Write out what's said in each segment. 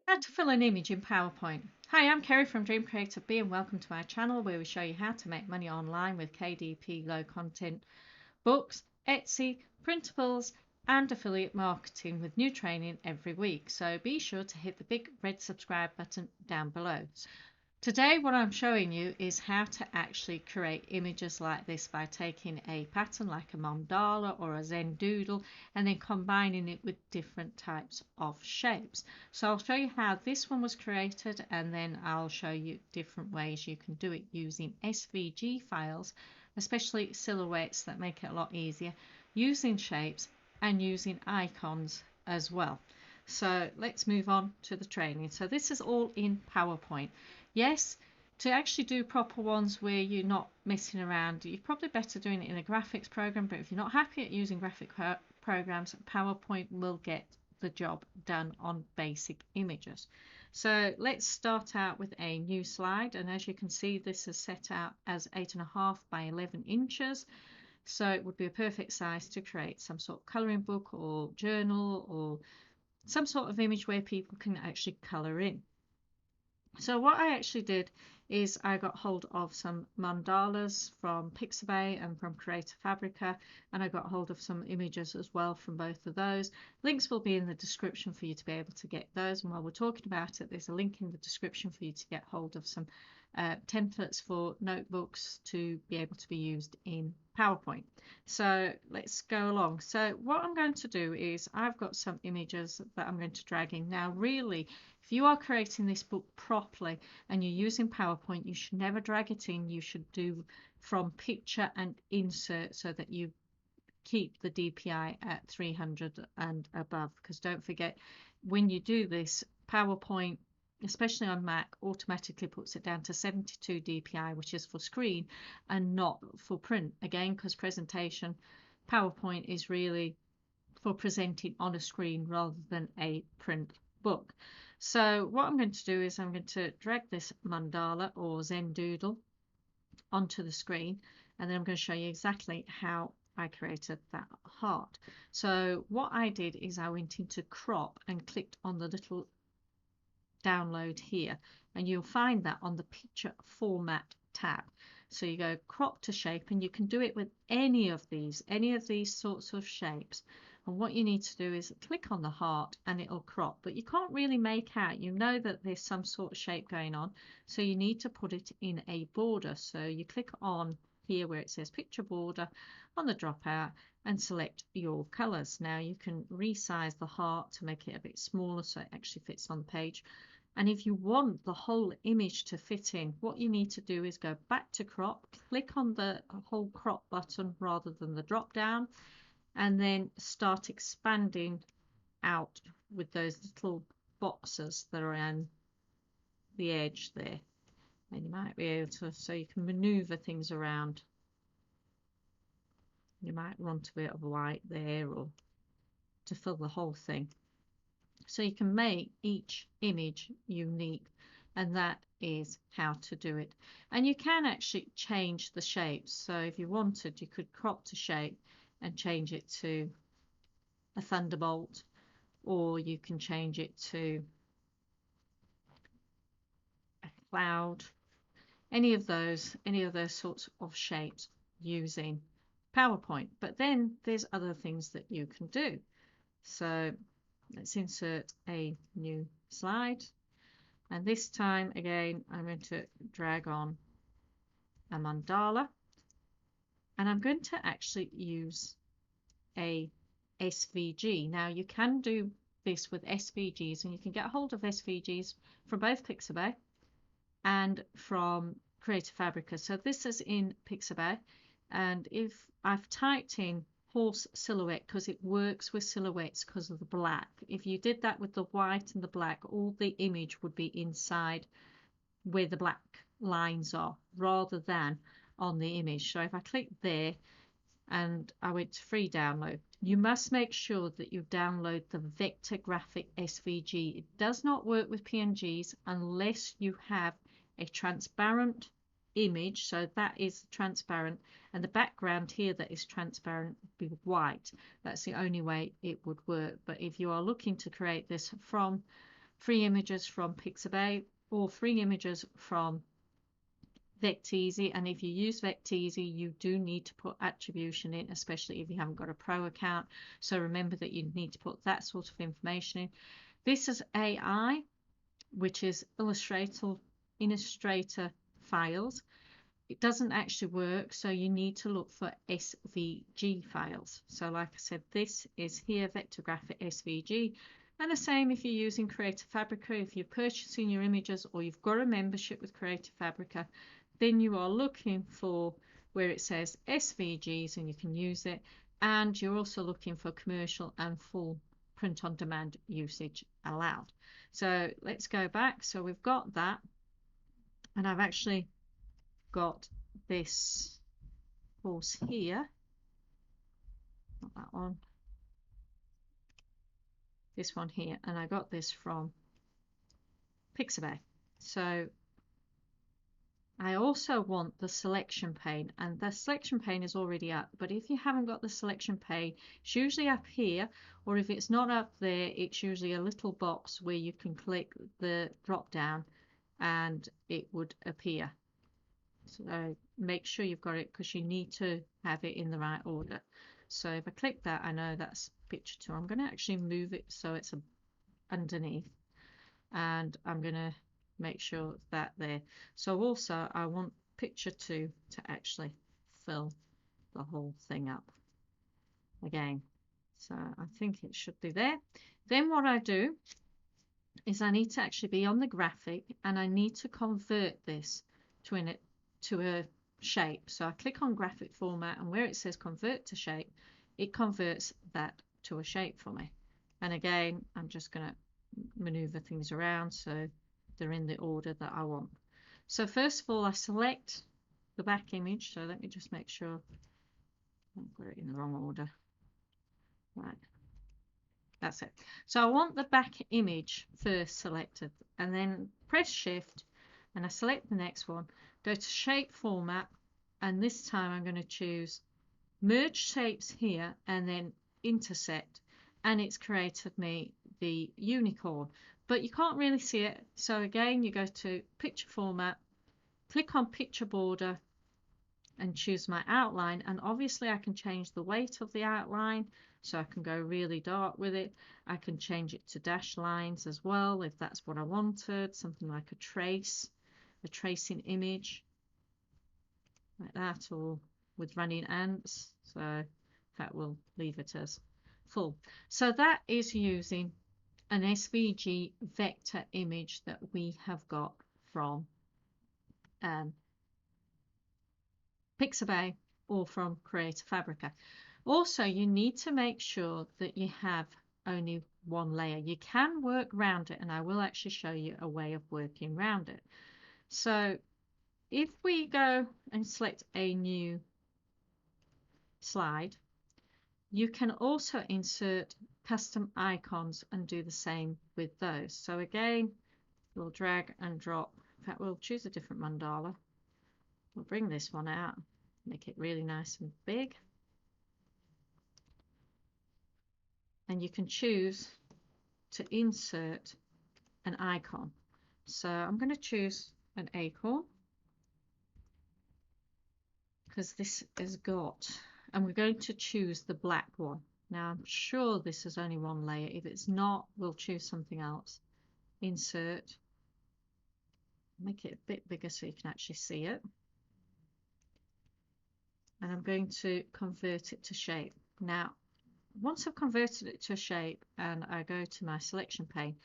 How to fill an image in PowerPoint. Hi, I'm Kerry from Dream Creative Bee and welcome to my channel where we show you how to make money online with KDP low content books, Etsy, printables and affiliate marketing with new training every week. So be sure to hit the big red subscribe button down below. Today what I'm showing you is how to actually create images like this by taking a pattern like a mandala or a Zen doodle and then combining it with different types of shapes. So I'll show you how this one was created and then I'll show you different ways you can do it using SVG files, especially silhouettes that make it a lot easier, using shapes and using icons as well. So let's move on to the training. So this is all in PowerPoint. Yes, to actually do proper ones where you're not messing around, you're probably better doing it in a graphics program, but if you're not happy at using graphic programs, PowerPoint will get the job done on basic images. So let's start out with a new slide, and as you can see, this is set out as 8.5 by 11 inches. So it would be a perfect size to create some sort of colouring book or journal or some sort of image where people can actually colour in. So what I actually did is I got hold of some mandalas from Pixabay and from Creative Fabrica, and I got hold of some images as well from both of those. Links will be in the description for you to be able to get those, and while we're talking about it, there's a link in the description for you to get hold of some templates for notebooks to be able to be used in PowerPoint. So let's go along. So what I'm going to do is I've got some images that I'm going to drag in. Now really, if you are creating this book properly and you're using PowerPoint, you should never drag it in. You should do from picture and insert so that you keep the DPI at 300 and above, because don't forget, when you do this, PowerPoint, especially on Mac, automatically puts it down to 72 DPI, which is for screen and not for print. Again, because presentation, PowerPoint is really for presenting on a screen rather than a print book. So what I'm going to do is I'm going to drag this mandala or Zen doodle onto the screen, and then I'm going to show you exactly how I created that heart. So what I did is I went into crop and clicked on the little download here, and you'll find that on the picture format tab. So you go crop to shape, and you can do it with any of these sorts of shapes. And what you need to do is click on the heart and it'll crop, but you can't really make out, you know that there's some sort of shape going on, so you need to put it in a border. So you click on here where it says picture border on the dropout and select your colors. Now you can resize the heart to make it a bit smaller so it actually fits on the page. And if you want the whole image to fit in, what you need to do is go back to crop, click on the whole crop button rather than the drop down, and then start expanding out with those little boxes that are around the edge there. And you might be able to, so you can maneuver things around. You might want a bit of white there or to fill the whole thing. So you can make each image unique, and that is how to do it. And you can actually change the shapes. So if you wanted, you could crop to shape and change it to a thunderbolt, or you can change it to a cloud, any of those sorts of shapes using PowerPoint. But then there's other things that you can do. So let's insert a new slide, and this time again I'm going to drag on a mandala, and I'm going to actually use a SVG. Now you can do this with SVGs, and you can get a hold of SVGs from both Pixabay and from Creative Fabrica. So this is in Pixabay, and if I've typed in horse silhouette because it works with silhouettes because of the black. If you did that with the white and the black, all the image would be inside where the black lines are rather than on the image. So if I click there and I went to free download, you must make sure that you download the vector graphic SVG. It does not work with PNGs unless you have a transparent image, so that is transparent, and the background here that is transparent would be white. That's the only way it would work. But if you are looking to create this from free images from Pixabay or free images from Vecteezy. And if you use Vecteezy, you do need to put attribution in, especially if you haven't got a pro account. So remember that you need to put that sort of information in. This is AI, which is Illustrator files. It doesn't actually work, so you need to look for SVG files. So like I said, this is here, Vector Graphic SVG. And the same if you're using Creative Fabrica, if you're purchasing your images or you've got a membership with Creative Fabrica, then you are looking for where it says SVGs and you can use it. And you're also looking for commercial and full print on demand usage allowed. So let's go back. So we've got that, and I've actually got this course here, not that one, this one here, and I got this from Pixabay. So I also want the selection pane, and the selection pane is already up, but if you haven't got the selection pane, it's usually up here, or if it's not up there, it's usually a little box where you can click the drop down and it would appear. So make sure you've got it, because you need to have it in the right order. So if I click that, I know that's picture 2. I'm going to actually move it so it's underneath, and I'm going to make sure that there. So also I want picture 2 to actually fill the whole thing up again. So I think it should be there. Then what I do is I need to actually be on the graphic, and I need to convert this to a shape. So I click on graphic format, and where it says convert to shape, it converts that to a shape for me. And again, I'm just going to maneuver things around so they're in the order that I want. So first of all, I select the back image. So let me just make sure I've got it in the wrong order. Right, that's it. So I want the back image first selected, and then press shift and I select the next one, go to shape format, and this time I'm going to choose merge shapes here and then intersect, and it's created me the unicorn, but you can't really see it. So again, you go to picture format, click on picture border and choose my outline, and obviously I can change the weight of the outline, so I can go really dark with it. I can change it to dashed lines as well if that's what I wanted, something like a tracing image like that, or with running ants. So that will leave it as full. So that is using an SVG vector image that we have got from Pixabay or from Creative Fabrica. Also, you need to make sure that you have only one layer. You can work around it, and I will actually show you a way of working around it. So if we go and select a new slide, you can also insert custom icons and do the same with those. So again, we'll drag and drop. In fact, we'll choose a different mandala. We'll bring this one out, make it really nice and big. And you can choose to insert an icon. So I'm going to choose an acorn, because this is got, and we're going to choose the black one. Now I'm sure this is only one layer. If it's not, we'll choose something else. Insert, make it a bit bigger so you can actually see it. And I'm going to convert it to shape. Now, once I've converted it to a shape and I go to my selection pane,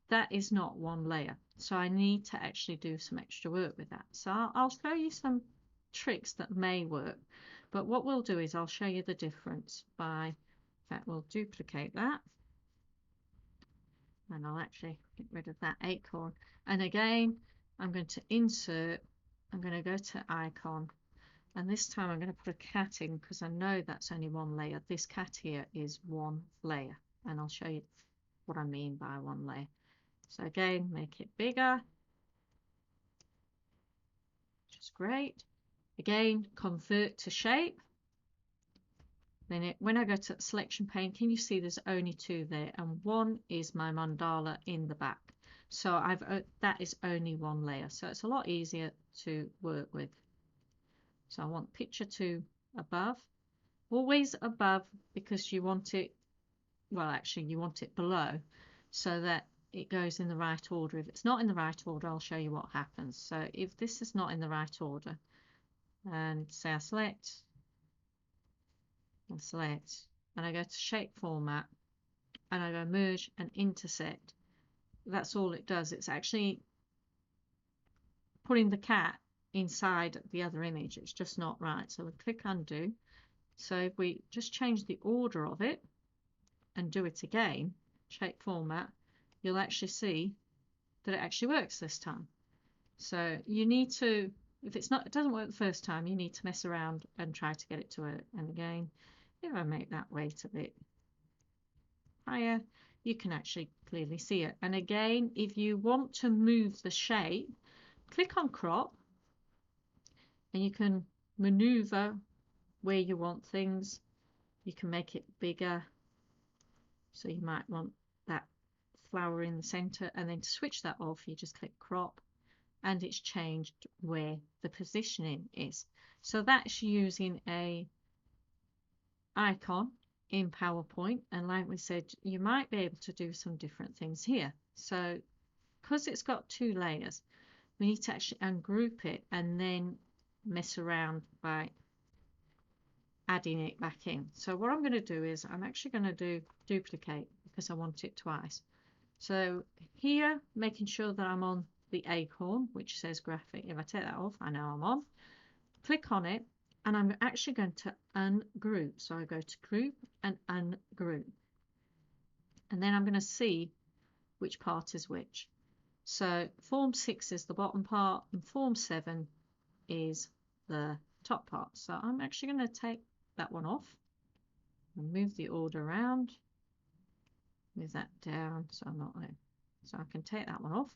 that is not one layer. So I need to actually do some extra work with that. So I'll show you some tricks that may work. But what we'll do is I'll show you the difference by, in fact, we'll duplicate that. And I'll actually get rid of that acorn. And again, I'm going to insert, I'm going to go to icon. And this time I'm going to put a cat in, because I know that's only one layer. This cat here is one layer. And I'll show you what I mean by one layer. So again, make it bigger, which is great. Again, convert to shape. Then when I go to selection pane, can you see there's only 2 there? And one is my mandala in the back. So that is only one layer, so it's a lot easier to work with. So I want picture 2 above, always above, because you want it, well, actually you want it below so that it goes in the right order. If it's not in the right order, I'll show you what happens. So if this is not in the right order, and say I select and select, and I go to shape format, and I go merge and intersect, that's all it does. It's actually putting the cat inside the other image. It's just not right. So we click undo. So if we just change the order of it and do it again, shape format, you'll actually see that it actually works this time. So you need to, if it doesn't work the first time, you need to mess around and try to get it to work. And again, if I make that weight a bit higher, you can actually clearly see it. And again, if you want to move the shape, click on crop, and you can maneuver where you want things. You can make it bigger. So you might want that flower in the center, and then to switch that off, you just click crop, and it's changed where the positioning is. So that's using a icon in PowerPoint, and like we said, you might be able to do some different things here. So because it's got 2 layers, we need to actually ungroup it and then mess around by adding it back in. So what I'm going to do is I'm actually going to do duplicate because I want it twice. So here, making sure that I'm on the acorn, which says graphic. If I take that off, I know I'm on. Click on it, and I'm actually going to ungroup. So I go to group and ungroup. And then I'm going to see which part is which. So form 6 is the bottom part, and form 7 is the top part. So I'm actually going to take that one off and move the order around, move that down so I'm not there. So I can take that one off,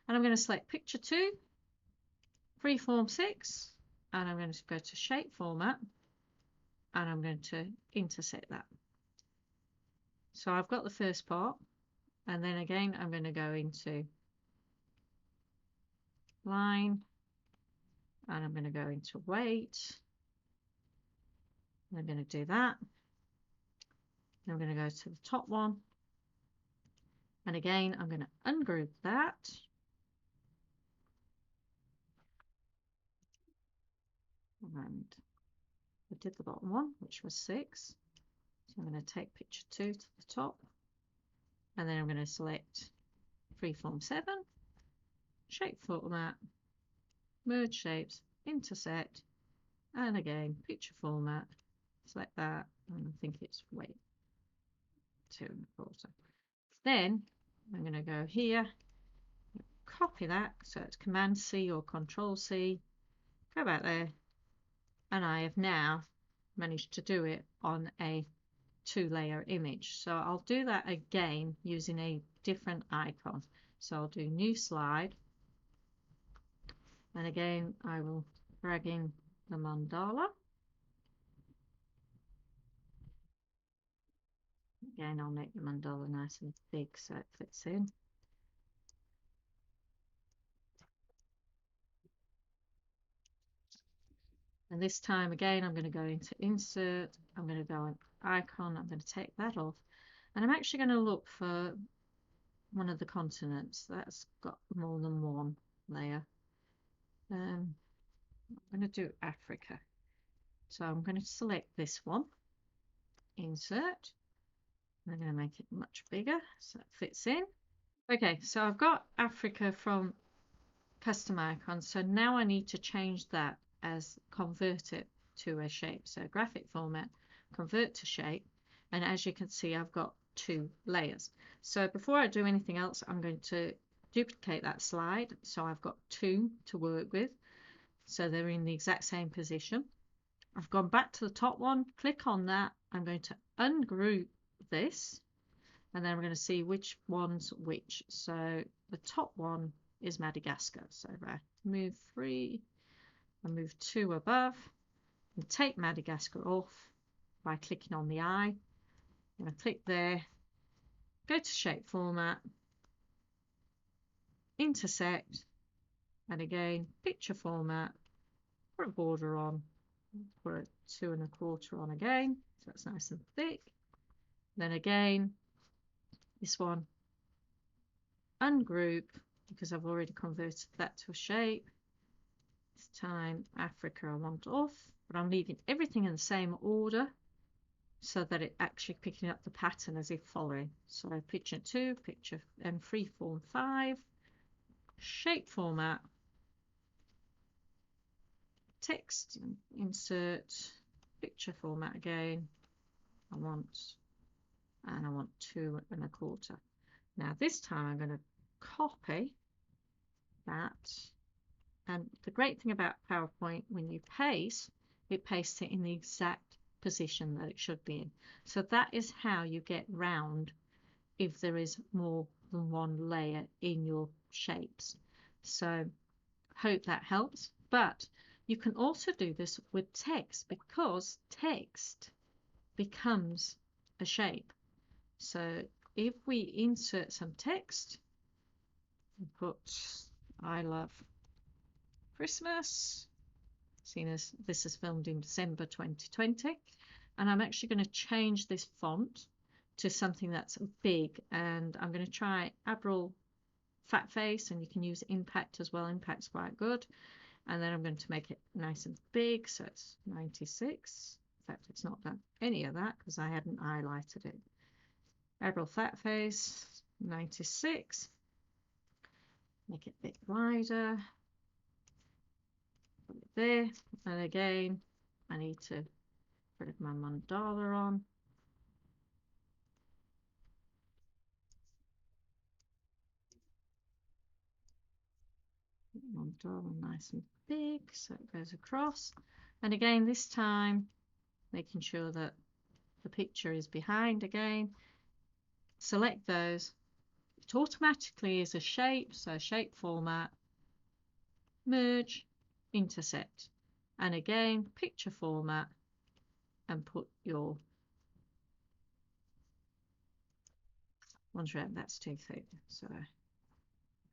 and I'm going to select picture 2, freeform 6, and I'm going to go to shape format, and I'm going to intersect that. So I've got the first part, and then again I'm going to go into line, and I'm going to go into weight. I'm going to do that. I'm going to go to the top one, and again I'm going to ungroup that, and I did the bottom one, which was 6. So I'm going to take picture 2 to the top, and then I'm going to select freeform 7, shape format, merge shapes, intersect, and again picture format, select that, and I think it's weight 2.25. Then I'm going to go here, copy that, so it's Command C or Control C, go back there, and I have now managed to do it on a 2-layer image. So I'll do that again using a different icon. So I'll do new slide, and again I will drag in the mandala. Again, I'll make the mandala nice and big so it fits in. And this time again, I'm going to go into insert, I'm going to go on icon, I'm going to take that off, and I'm actually going to look for one of the continents that's got more than one layer. I'm going to do Africa. So I'm going to select this one, insert, I'm going to make it much bigger so it fits in. Okay, so I've got Africa from custom icon, so now I need to change that as convert it to a shape. So graphic format, convert to shape, and as you can see I've got 2 layers. So before I do anything else, I'm going to duplicate that slide, so I've got 2 to work with, so they're in the exact same position. I've gone back to the top one, click on that, I'm going to ungroup this, and then I'm going to see which one's which. So the top one is Madagascar. So if I move 3, I move 2 above, and take Madagascar off by clicking on the eye. I'm going to click there, go to shape format, intersect, and again picture format, put a border on, put a 2 1/4 on again, so it's nice and thick. Then again this one, ungroup, because I've already converted that to a shape. This time Africa I want off, but I'm leaving everything in the same order so that it actually picking up the pattern as if following. So picture 2, picture and freeform 5, shape format, text, insert, picture format again. I want 2 1/4. Now this time I'm going to copy that, and the great thing about PowerPoint, when you paste, it pastes it in the exact position that it should be in. So that is how you get round if there is more than one layer in your shapes. So hope that helps. But you can also do this with text, because text becomes a shape. So if we insert some text and put I love Christmas, seeing as this is filmed in December 2020, and I'm actually going to change this font to something that's big, and I'm going to try Abril fat face, and you can use impact as well. Impact's quite good. And then I'm going to make it nice and big, so it's 96. In fact, it's not done any of that because I hadn't highlighted it. Abril fat face 96. Make it a bit wider. Put it there, and again I need to put my mandala on. Mandala nice and big so it goes across, and again this time making sure that the picture is behind. Again, select those, it automatically is a shape, so shape format, merge, intersect, and again picture format, and put your ones around. That's too thick, so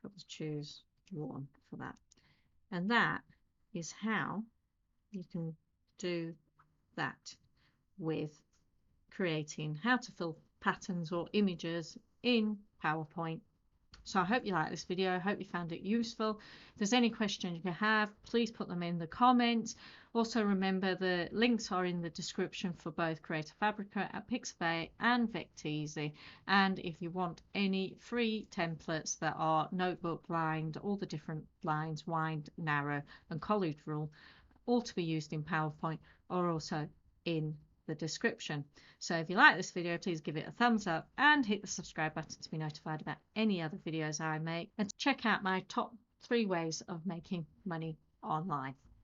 I'll choose 1 for that. And that is how you can do that with creating how to fill patterns or images in PowerPoint. So I hope you like this video. I hope you found it useful. If there's any questions you have, please put them in the comments. Also remember, the links are in the description for both Creative Fabrica at Pixabay and Vecteezy. And if you want any free templates that are notebook lined, all the different lines, wide, narrow and college rule, all to be used in PowerPoint, are also in the description. So if you like this video, please give it a thumbs up and hit the subscribe button to be notified about any other videos I make, and check out my top 3 ways of making money online.